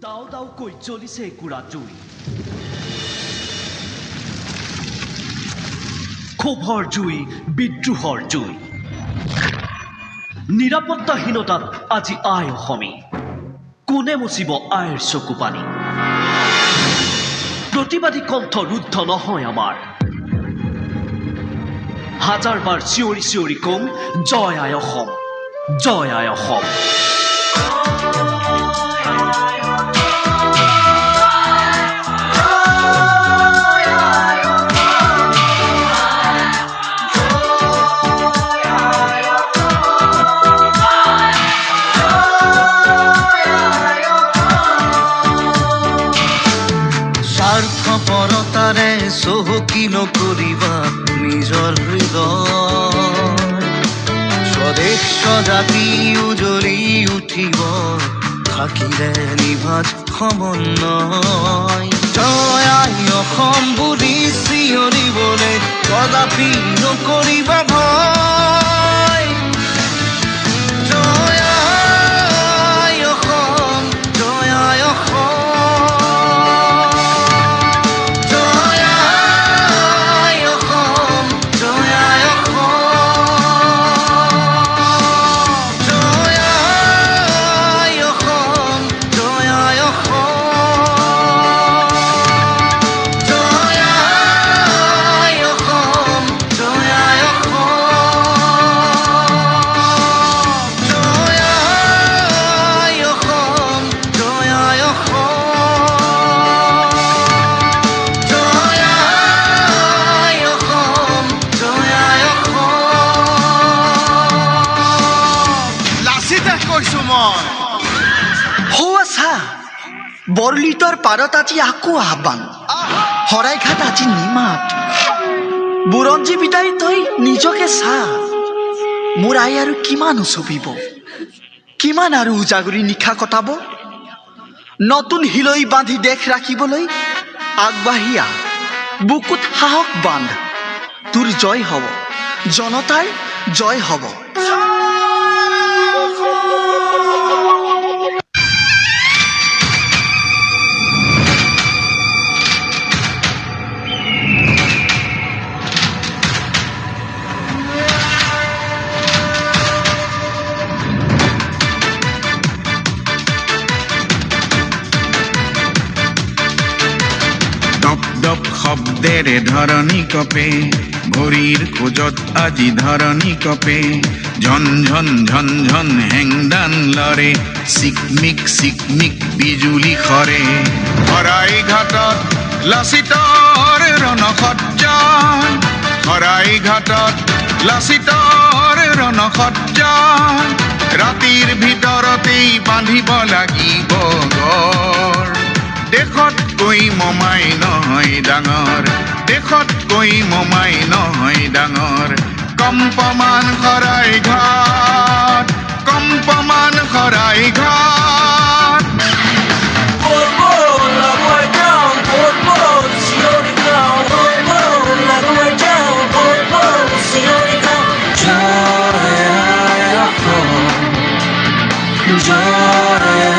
দাও দাও কৈ জ্বলিছে একুৰা জুই ক্ষোভৰ জুই বিদ্ৰোহৰ জুই নিৰাপত্তাহীনতাত আজি আই অসমী কোনে মুচিব আইৰ চকু পানী প্ৰতিবাদী কণ্ঠ ৰুদ্ধ নহয় আমাৰ হাজাৰবাৰ চিঞৰি চিঞৰি কম জয় আই অসম জয় আই অসম স্বাৰ্থপৰতাৰে চহকী নকৰিবা নিজৰ হৃদয় স্বদেশ স্বজাতি উজলি উঠিব থাকিলে নিভাজ সমন্বয় জয় আই অসম বুলি চিঞৰিবলৈ কদাপি নকৰিবা ভয় জয় আই অসম জয় আই অসম বৰলিতৰ পাৰত আজি আকৌ আহ্বান শৰাইঘাট আজি নিমাত বুৰঞ্জী বিদায় তই নিজকে চা মোৰ আই আৰু কিমান উচপিব কিমান আৰু উজাগৰি নিশা কটাব নতুন হিলৈ বান্ধি দেশ ৰাখিবলৈ আগবাঢ়ি আহ বুকুত সাহস বান্ধ তোৰ জয় হ'ব জনতাৰ জয় হ'ব শব্দেৰে ধৰণী কপে ভৰিৰ খোজত আজি ধৰণী কপে ঝন ঝন ঝন ঝন হেংদান লৰে চিকমিক বিজুলী সৰে শৰাইঘাটত লাচিতৰ ৰণসজ্জা শৰাইঘাটত লাচিতৰ ৰণসজ্জা ৰাতিৰ ভিতৰতেই বান্ধিব লাগিব গড় দেশতকৈ মমাই নহয় ডাঙৰ দেশতকৈ মমাই নহয় ডাঙৰ কম্পমান শৰাইঘাট কম্পমান শৰাইঘাট জয়